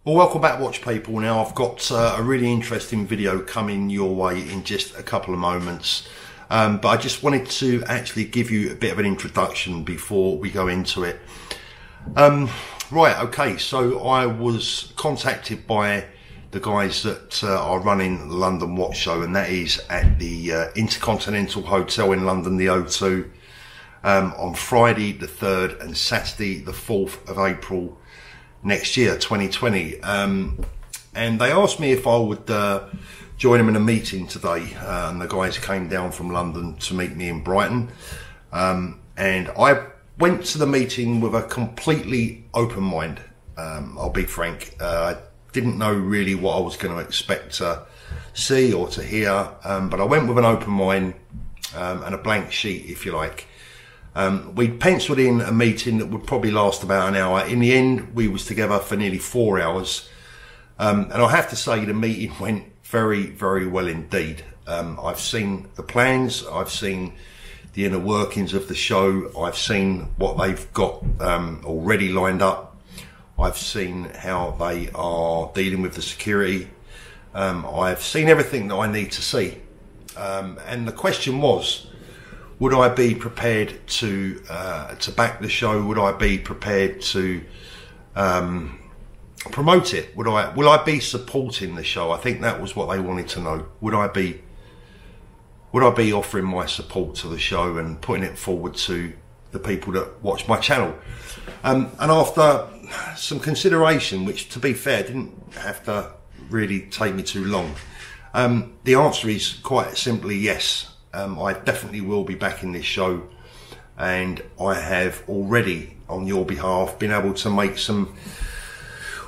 Well, welcome back, watch people. Now I've got a really interesting video coming your way in just a couple of moments, but I just wanted to actually give you a bit of an introduction before we go into it. Right, okay, so I was contacted by the guys that are running the London Watch Show, and that is at the Intercontinental Hotel in London, the O2, on Friday the 3rd and Saturday the 4th of April next year, 2020. And they asked me if I would join them in a meeting today, and the guys came down from London to meet me in Brighton, and I went to the meeting with a completely open mind. I'll be frank, I didn't know really what I was going to expect to see or to hear, but I went with an open mind and a blank sheet, if you like. We'd penciled in a meeting that would probably last about an hour. In the end, we was together for nearly 4 hours. And I have to say the meeting went very, very well indeed. I've seen the plans, I've seen the inner workings of the show, I've seen what they've got already lined up, I've seen how they are dealing with the security, I've seen everything that I need to see. And the question was, would I be prepared to back the show? Would I be prepared to promote it? Will I be supporting the show? I think that was what they wanted to know. Would I be offering my support to the show and putting it forward to the people that watch my channel? And after some consideration, which to be fair didn't have to really take me too long, the answer is quite simply yes. I definitely will be back in this show, and I have already, on your behalf, been able to make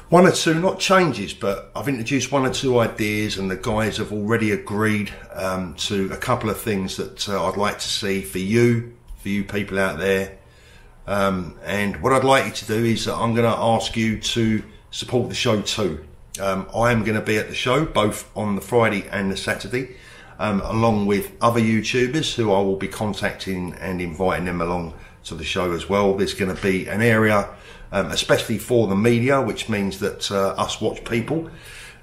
one or two, not changes, but I've introduced one or two ideas, and the guys have already agreed to a couple of things that I'd like to see for you people out there. And what I'd like you to do is that I'm going to ask you to support the show too. I am going to be at the show both on the Friday and the Saturday, along with other YouTubers who I will be contacting and inviting them along to the show as well. There's going to be an area, especially for the media, which means that us watch people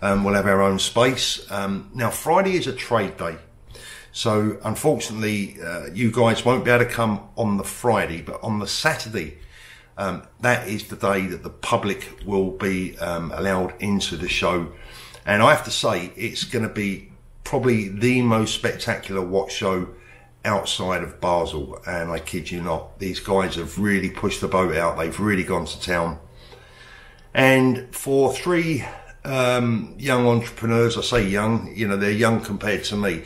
will have our own space. Now, Friday is a trade day, so unfortunately you guys won't be able to come on the Friday, but on the Saturday, that is the day that the public will be allowed into the show. And I have to say, it's going to be probably the most spectacular watch show outside of Basel, and I kid you not, these guys have really pushed the boat out. They've really gone to town. And for three young entrepreneurs, I say young, you know, they're young compared to me,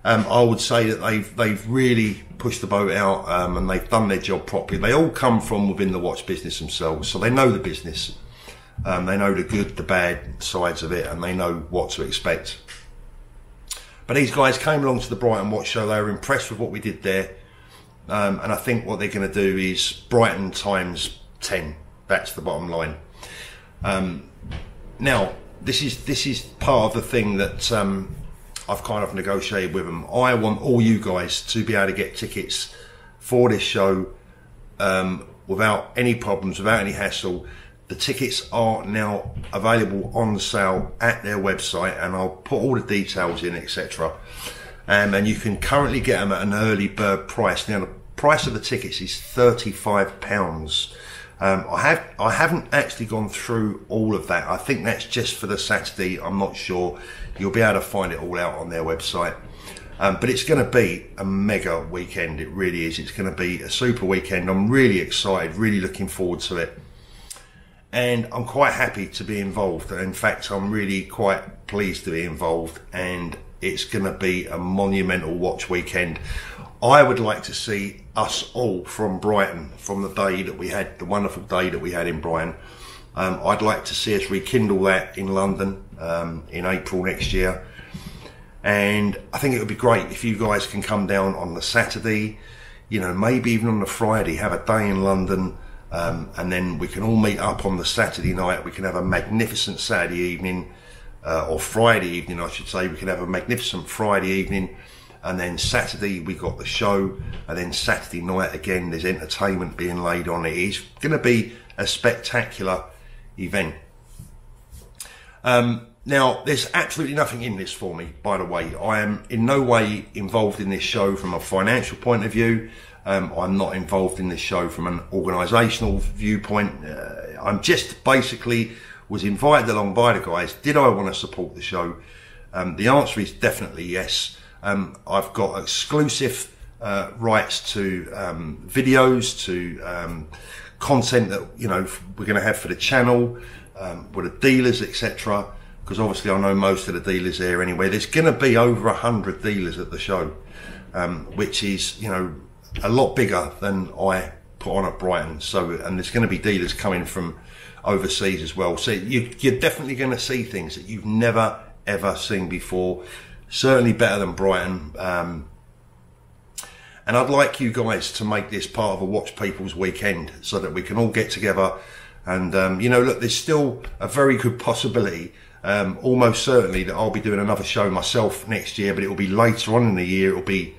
I would say that they've really pushed the boat out, and they've done their job properly. They all come from within the watch business themselves, so they know the business. They know the good, the bad sides of it, and they know what to expect. But these guys came along to the Brighton Watch Show. They were impressed with what we did there, and I think what they're going to do is Brighton times 10. That's the bottom line. Now, this is part of the thing that I've kind of negotiated with them. I want all you guys to be able to get tickets for this show without any problems, without any hassle. The tickets are now available on sale at their website, and I'll put all the details in, etc. And you can currently get them at an early bird price. Now, the price of the tickets is £35. I haven't actually gone through all of that. I think that's just for the Saturday. I'm not sure. You'll be able to find it all out on their website. But it's going to be a mega weekend. It really is. It's going to be a super weekend. I'm really excited, really looking forward to it. And I'm quite happy to be involved. In fact, I'm really quite pleased to be involved, and it's going to be a monumental watch weekend. I would like to see us all from Brighton, from the day that we had, the wonderful day that we had in Brighton. I'd like to see us rekindle that in London in April next year. And I think it would be great if you guys can come down on the Saturday, you know, maybe even on the Friday, have a day in London. And then we can all meet up on the Saturday night. We can have a magnificent Saturday evening, or Friday evening, I should say. We can have a magnificent Friday evening, and then Saturday we got the show, and then Saturday night again there's entertainment being laid on. It is going to be a spectacular event. Now, there's absolutely nothing in this for me, by the way. I am in no way involved in this show from a financial point of view. I'm not involved in this show from an organisational viewpoint. I'm just basically was invited along by the guys. Did I want to support the show? The answer is definitely yes. I've got exclusive rights to videos, to content that we're going to have for the channel, with the dealers, etc. Because obviously I know most of the dealers there anyway. There's going to be over 100 dealers at the show, which is a lot bigger than I put on at Brighton. So, and there's going to be dealers coming from overseas as well. So you're definitely going to see things that you've never ever seen before. Certainly better than Brighton. And I'd like you guys to make this part of a Watch People's weekend so that we can all get together. And look, there's still a very good possibility, almost certainly, that I'll be doing another show myself next year, but it will be later on in the year. It'll be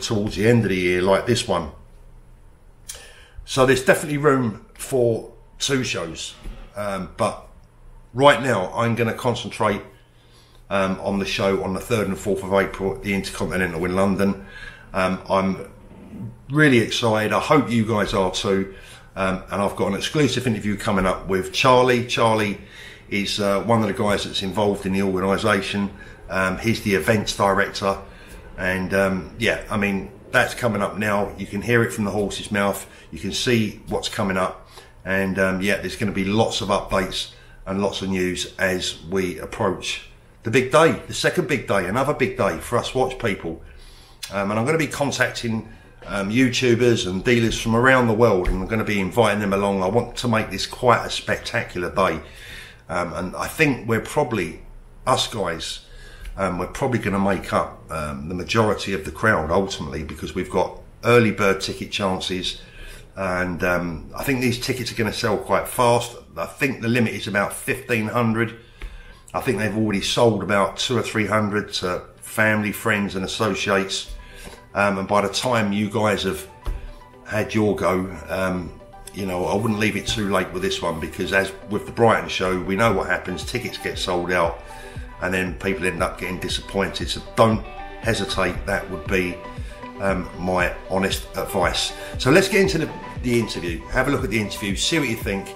towards the end of the year, like this one. So there's definitely room for 2 shows, but right now I'm going to concentrate on the show on the 3rd and 4th of April at the Intercontinental in London. I'm really excited. I hope you guys are too. And I've got an exclusive interview coming up with Charlie. Charlie is one of the guys that's involved in the organisation. He's the events director. And yeah, I mean, that's coming up now. You can hear it from the horse's mouth. You can see what's coming up. And yeah, there's going to be lots of updates and lots of news as we approach the big day, the second big day, another big day for us watch people. And I'm going to be contacting YouTubers and dealers from around the world, and I'm going to be inviting them along. I want to make this quite a spectacular day. And I think we're probably, us guys, we're probably going to make up the majority of the crowd ultimately, because we've got early bird ticket chances, and I think these tickets are going to sell quite fast. I think the limit is about 1,500. I think they've already sold about 200 or 300 to family, friends and associates, and by the time you guys have had your go, I wouldn't leave it too late with this one, because as with the Brighton show, we know what happens. Tickets get sold out and then people end up getting disappointed. So don't hesitate. That would be my honest advice. So let's get into the interview. Have a look at the interview, see what you think,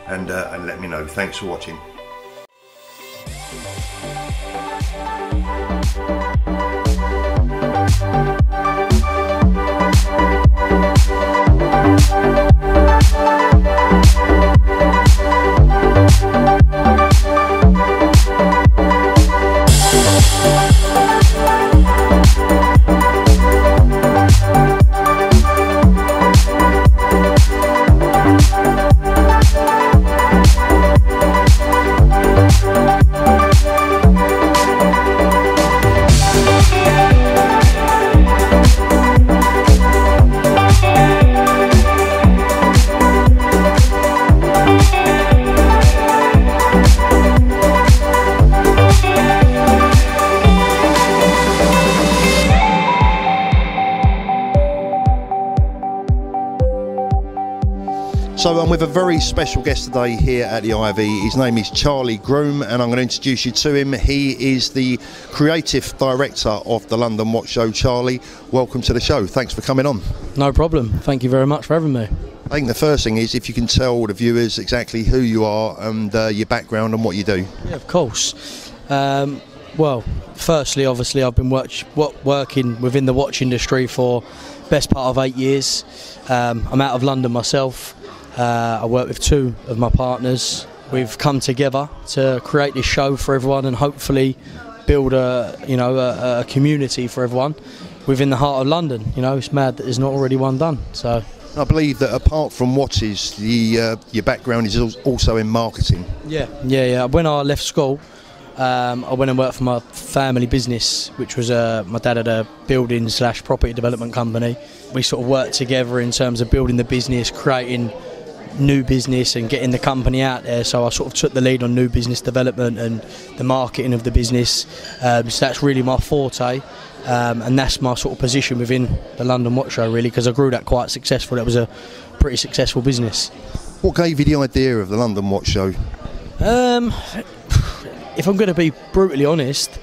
and let me know. Thanks for watching. So I'm with a very special guest today here at the Ivy. His name is Charlie Groom, and I'm going to introduce you to him. He is the creative director of the London Watch Show. Charlie, welcome to the show. Thanks for coming on. No problem. Thank you very much for having me. I think the first thing is if you can tell the viewers exactly who you are and your background and what you do. Yeah, of course. Well, firstly, obviously, I've been working within the watch industry for best part of 8 years. I'm out of London myself. I work with 2 of my partners. We've come together to create this show for everyone and hopefully build a community for everyone within the heart of London. It's mad that there's not already one done. So I believe that apart from watches, your background is also in marketing. Yeah. When I left school, I went and worked for my family business, which was my dad had a building/property development company. We sort of worked together in terms of building the business, creating new business and getting the company out there. So I sort of took the lead on new business development and the marketing of the business. So that's really my forte, and that's my sort of position within the London Watch Show, really, because I grew that quite successful. That was a pretty successful business. What gave you the idea of the London Watch Show? if I'm going to be brutally honest,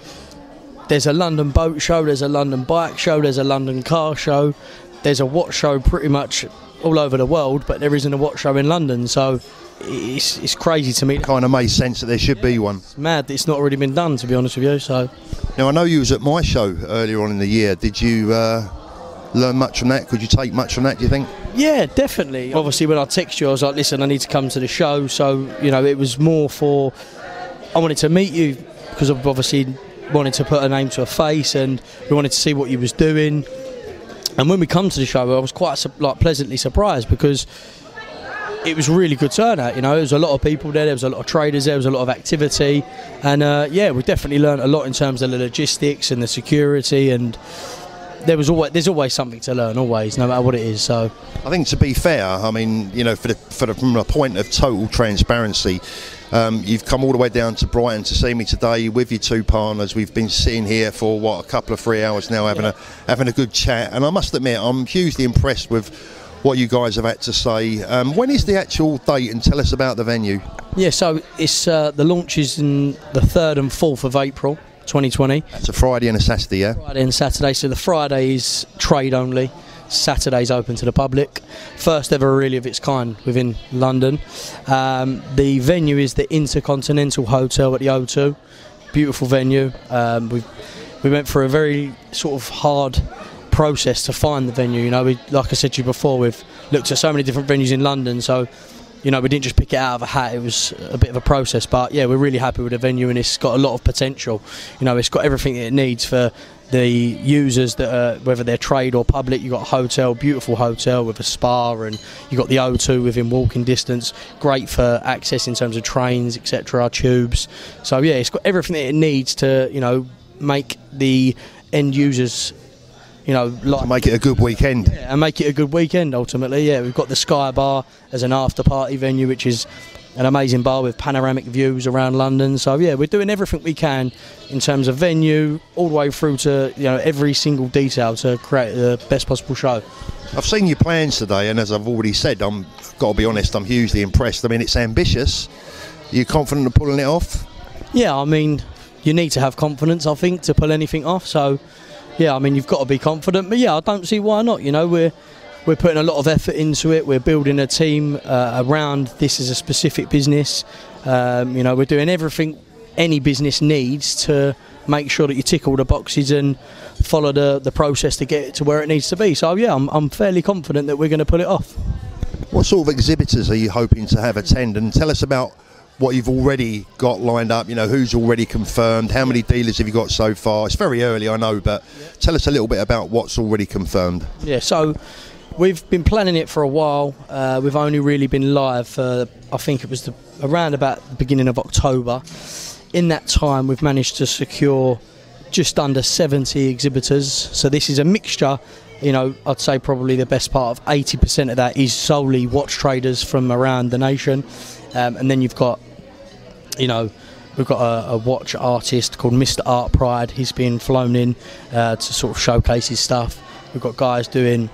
there's a London boat show, there's a London bike show, there's a London car show, there's a watch show pretty much all over the world, but there isn't a watch show in London, so it's crazy to me. It kind of made sense that there should be one. It's mad that it's not already been done, to be honest with you. So now, I know you was at my show earlier on in the year. Did you learn much from that? Could you take much from that, do you think? Yeah, definitely. Obviously, when I text you, I was like, listen, I need to come to the show. So, you know, it was more for, I wanted to meet you because I've obviously wanted to put a name to a face, and we wanted to see what you was doing. And when we come to the show, I was quite pleasantly surprised because it was a really good turnout. You know, there was a lot of people there was a lot of traders there was a lot of activity, and yeah, we definitely learned a lot in terms of the logistics and the security, and there's always something to learn, always, no matter what it is. So I think, to be fair, I mean, you know, from a point of total transparency, you've come all the way down to Brighton to see me today with your two partners. We've been sitting here for what, a couple of 3 hours now, having a good chat, and I must admit I'm hugely impressed with what you guys have had to say. When is the actual date, and tell us about the venue? Yeah, so it's the launch is in the 3rd and 4th of April 2020. That's a Friday and a Saturday, yeah? Friday and Saturday. So the Friday is trade only, Saturday's open to the public. First ever really of its kind within London. The venue is the Intercontinental Hotel at the O2. Beautiful venue. We went for a very sort of hard process to find the venue. You know, like I said to you before, we've looked at so many different venues in London, so you know, we didn't just pick it out of a hat. It was a bit of a process, but yeah, we're really happy with the venue, and it's got a lot of potential. You know, it's got everything it needs for the users that are, whether they're trade or public. You've got a hotel, beautiful hotel with a spa, and you've got the O2 within walking distance. Great for access in terms of trains, etc., tubes. So yeah, it's got everything that it needs to, you know, make the end users, you know, to make it a good weekend. Yeah, and make it a good weekend ultimately. Yeah, we've got the Sky Bar as an after party venue, which is an amazing bar with panoramic views around London. So yeah, we're doing everything we can in terms of venue, all the way through to, you know, every single detail to create the best possible show. I've seen your plans today, and as I've already said, I'm got to be honest, I'm hugely impressed. I mean, it's ambitious. Are you confident of pulling it off? Yeah, I mean, you need to have confidence, I think, to pull anything off. So yeah, I mean, you've got to be confident, but yeah, I don't see why not. You know, we're putting a lot of effort into it. We're building a team around this as a specific business. You know, we're doing everything any business needs to make sure that you tick all the boxes and follow the process to get it to where it needs to be. So yeah, I'm fairly confident that we're going to pull it off. What sort of exhibitors are you hoping to have attend? And tell us about what you've already got lined up, you know, who's already confirmed, how many dealers have you got so far? It's very early, I know, but tell us a little bit about what's already confirmed. Yeah, so we've been planning it for a while. We've only really been live for, I think it was around about the beginning of October. In that time, we've managed to secure just under 70 exhibitors. So this is a mixture. You know, I'd say probably the best part of 80% of that is solely watch traders from around the nation. And then you've got, you know, we've got a watch artist called Mr. Art Pride. He's been flown in to sort of showcase his stuff. We've got guys doing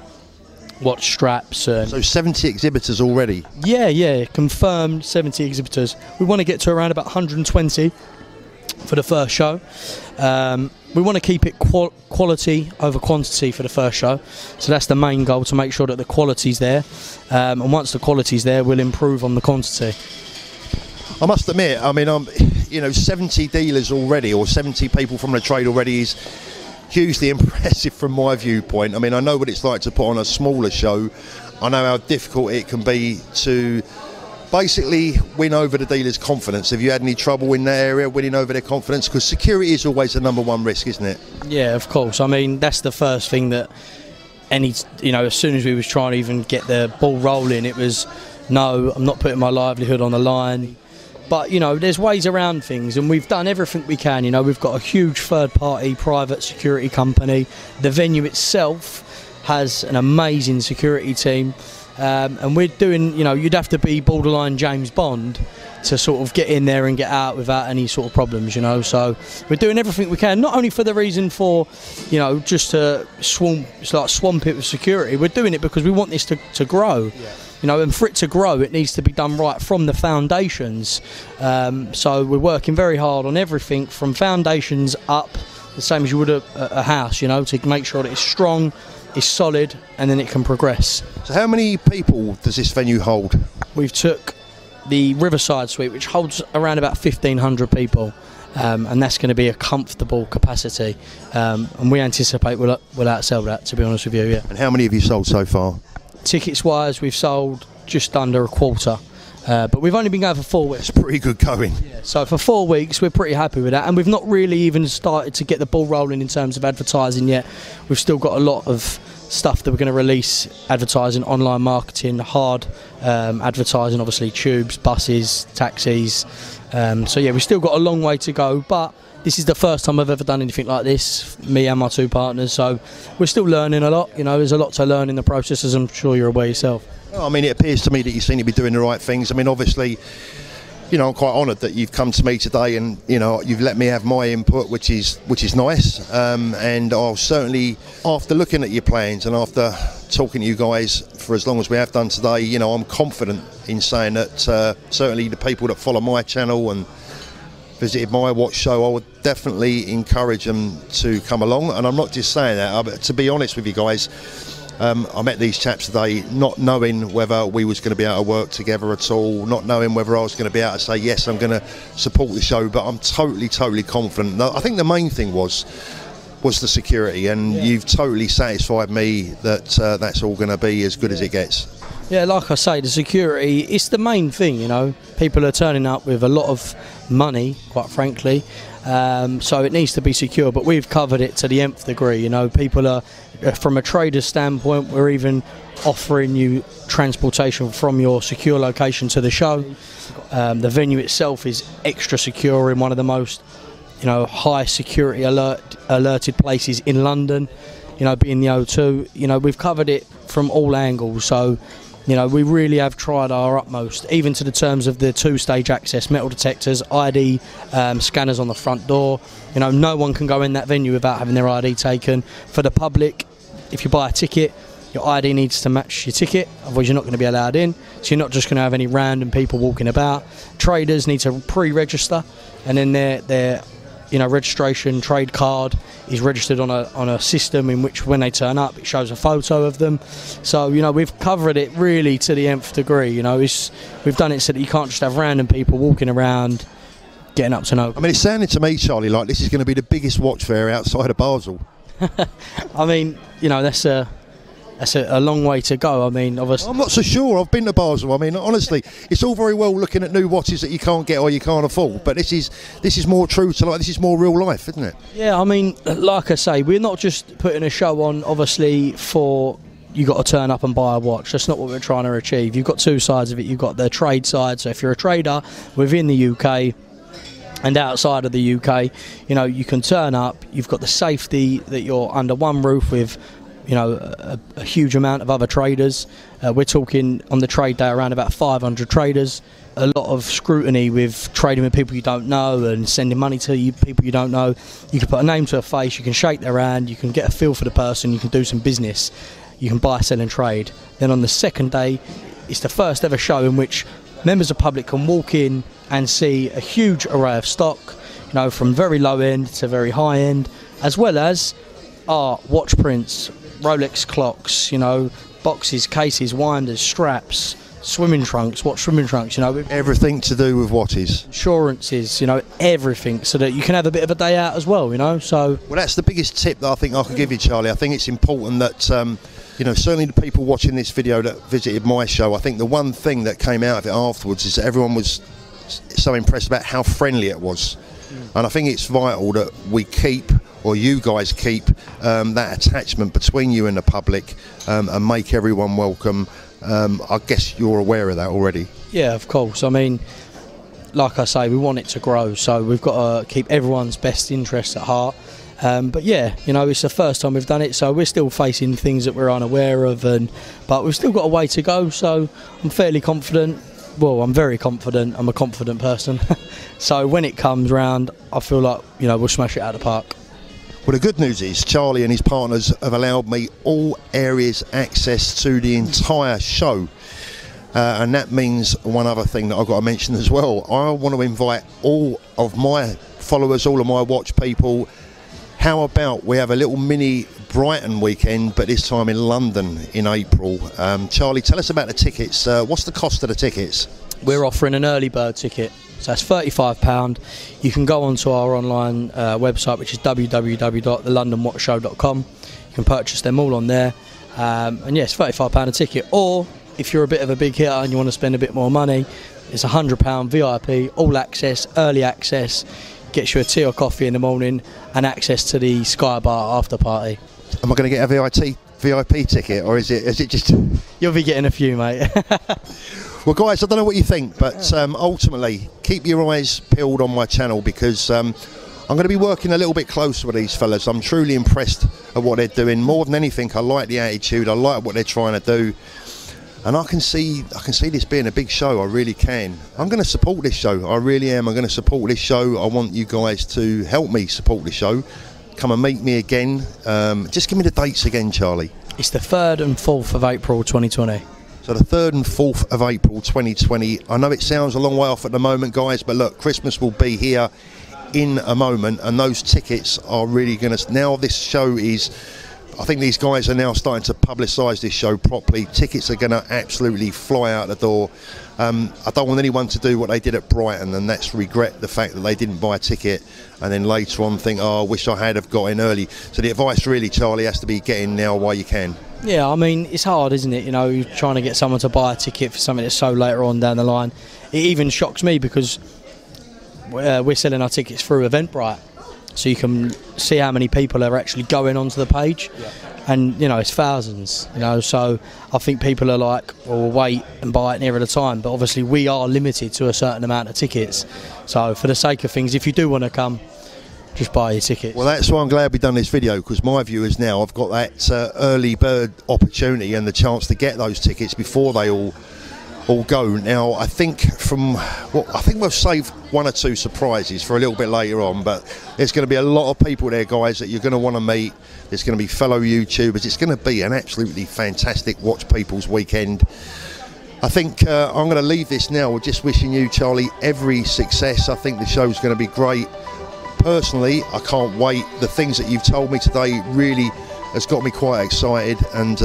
watch straps. So 70 exhibitors already? Yeah, confirmed 70 exhibitors. We want to get to around about 120 for the first show. We want to keep it quality over quantity for the first show, so that's the main goal, to make sure that the quality's there, and once the quality's there, we'll improve on the quantity. I must admit, I mean, you know, 70 dealers already, or 70 people from the trade already, is hugely impressive from my viewpoint. I mean, I know what it's like to put on a smaller show. I know how difficult it can be to basically win over the dealer's confidence. Have you had any trouble in that area, winning over their confidence? Because security is always the number one risk, isn't it? Yeah, of course. I mean, that's the first thing that you know, as soon as we was trying to even get the ball rolling, it was, no, I'm not putting my livelihood on the line. But, you know, there's ways around things, and we've done everything we can. You know, we've got a huge third-party private security company. The venue itself has an amazing security team. And we're doing, you know, you'd have to be borderline James Bond to sort of get in there and get out without any sort of problems, you know. So we're doing everything we can, not only for the reason for, you know, just to swamp it with security. We're doing it because we want this to grow. Yeah. you know, and for it to grow, it needs to be done right from the foundations. So we're working very hard on everything from foundations up, the same as you would a house, you know, to make sure that it's strong, it's solid, and then it can progress. So how many people does this venue hold? We've took the Riverside Suite, which holds around about 1,500 people. And that's going to be a comfortable capacity, and we anticipate we'll outsell that, to be honest with you. Yeah. And how many have you sold so far? Tickets wise, we've sold just under a quarter, but we've only been going for 4 weeks. It's pretty good going. Yeah, so for 4 weeks we're pretty happy with that, and we've not really even started to get the ball rolling in terms of advertising yet. We've still got a lot of stuff that we're going to release, advertising, online marketing, hard advertising, obviously tubes, buses, taxis. So yeah, we've still got a long way to go, but this is the first time I've ever done anything like this, me and my two partners, so we're still learning a lot. You know, there's a lot to learn in the process, as I'm sure you're aware yourself. Well, I mean, it appears to me that you seem to be doing the right things. I mean, obviously, you know, I'm quite honoured that you've come to me today and, you know, you've let me have my input, which is nice. And I'll certainly, after looking at your plans and after talking to you guys for as long as we have done today, you know, I'm confident in saying that certainly the people that follow my channel and visited my watch show, I would definitely encourage them to come along. And I'm not just saying that, but to be honest with you guys, I met these chaps today not knowing whether we was going to be able to work together at all, not knowing whether I was going to be able to say, yes, I'm going to support the show, but I'm totally confident. I think the main thing was the security, and you've totally satisfied me that that's all going to be as good as it gets. Yeah, like I say, the security, it's the main thing, you know. People are turning up with a lot of money, quite frankly, so it needs to be secure, but we've covered it to the nth degree, you know. People are, from a trader's standpoint, we're even offering you transportation from your secure location to the show. The venue itself is extra secure in one of the most, you know, high security alerted places in London, you know, being the O2. You know, we've covered it from all angles, so, you know, we really have tried our utmost, even to the terms of the two-stage access, metal detectors, ID scanners on the front door. You know, no one can go in that venue without having their ID taken. For the public, if you buy a ticket, your ID needs to match your ticket, otherwise you're not going to be allowed in. So you're not just going to have any random people walking about. Traders need to pre-register, and then their you know, registration trade card is registered on a system in which when they turn up it shows a photo of them. So, you know, we've covered it really to the nth degree. You know, we've done it so that you can't just have random people walking around getting up to no. I mean, it's sounding to me, Charlie, like this is going to be the biggest watch fair outside of Basel. I mean, you know, that's a long way to go. I mean, obviously, I'm not so sure. I've been to Basel. I mean, honestly, it's all very well looking at new watches that you can't get or you can't afford, but this is more true to life. This is more real life, isn't it? Yeah, I mean, like I say, we're not just putting a show on, obviously, for you got to turn up and buy a watch. That's not what we're trying to achieve. You've got two sides of it. You've got the trade side. So if you're a trader within the UK and outside of the UK, you know, you can turn up. You've got the safety that you're under one roof with, you know, a huge amount of other traders. We're talking on the trade day around about 500 traders. A lot of scrutiny with trading with people you don't know and sending money to people you don't know. You can put a name to a face, you can shake their hand, you can get a feel for the person, you can do some business, you can buy, sell and trade. Then on the second day, it's the first ever show in which members of the public can walk in and see a huge array of stock, you know, from very low end to very high end, as well as art, watch prints, Rolex clocks, you know, boxes, cases, winders, straps, swimming trunks, watch swimming trunks, you know. Everything to do with watches. Insurances, you know, everything, so that you can have a bit of a day out as well, you know, so. Well, that's the biggest tip that I think I could give you, Charlie. I think it's important that, you know, certainly the people watching this video that visited my show, I think the one thing that came out of it afterwards is that everyone was so impressed about how friendly it was. And I think it's vital that we keep, or you guys keep, that attachment between you and the public, and make everyone welcome. I guess you're aware of that already. Yeah, of course. I mean, like I say, we want it to grow, so we've got to keep everyone's best interests at heart. But yeah, you know, it's the first time we've done it, so we're still facing things that we're unaware of, but we've still got a way to go, so I'm fairly confident. Well, I'm very confident. I'm a confident person. So when it comes round, I feel like, you know, we'll smash it out of the park. Well, the good news is Charlie and his partners have allowed me all areas access to the entire show. and that means one other thing that I've got to mention as well. I want to invite all of my followers, all of my watch people. How about we have a little mini Brighton weekend, but this time in London in April? Charlie, tell us about the tickets. What's the cost of the tickets? We're offering an early bird ticket, so that's £35. You can go onto our online website, which is www.thelondonwatchshow.com. You can purchase them all on there, and yes, £35 a ticket. Or if you're a bit of a big hitter and you want to spend a bit more money, it's £100 VIP, all access, early access. Gets you a tea or coffee in the morning and access to the Sky Bar after party. Am I going to get a VIP ticket, or is it just... You'll be getting a few, mate. Well, guys, I don't know what you think, but ultimately, keep your eyes peeled on my channel, because I'm going to be working a little bit closer with these fellas. I'm truly impressed at what they're doing. More than anything, I like the attitude. I like what they're trying to do. And I can see this being a big show. I really can. I'm going to support this show. I really am. I'm going to support this show. I want you guys to help me support the show. Come and meet me again. Just give me the dates again, Charlie. It's the 3rd and 4th of April 2020. So the 3rd and 4th of April 2020. I know it sounds a long way off at the moment, guys, but look, Christmas will be here in a moment, and those tickets are really going to... Now this show is... I think these guys are now starting to publicise this show properly. Tickets are going to absolutely fly out the door. I don't want anyone to do what they did at Brighton, and that's regret the fact that they didn't buy a ticket and then later on think, oh, I wish I had have got in early. So the advice really, Charlie, has to be get in now while you can. Yeah, I mean, it's hard, isn't it? You know, you're trying to get someone to buy a ticket for something that's so later on down the line. It even shocks me because we're selling our tickets through Eventbrite. So you can see how many people are actually going onto the page, and you know, it's thousands. You know, so I think people are like, well, we'll wait and buy it nearer the time. But obviously, we are limited to a certain amount of tickets. So for the sake of things, if you do want to come, just buy your tickets. Well, that's why I'm glad we've done this video, because my viewers now have got that early bird opportunity and the chance to get those tickets before they all go. Now, I think we'll save one or two surprises for a little bit later on, but there's going to be a lot of people there, guys, that you're going to want to meet. There's going to be fellow YouTubers. It's going to be an absolutely fantastic Watch People's weekend. I think I'm going to leave this now with just wishing you, Charlie, every success. I think the show's going to be great. Personally, I can't wait. The things that you've told me today really has got me quite excited, and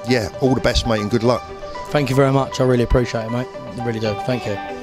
yeah, all the best, mate, and good luck. Thank you very much. I really appreciate it, mate. I really do. Thank you.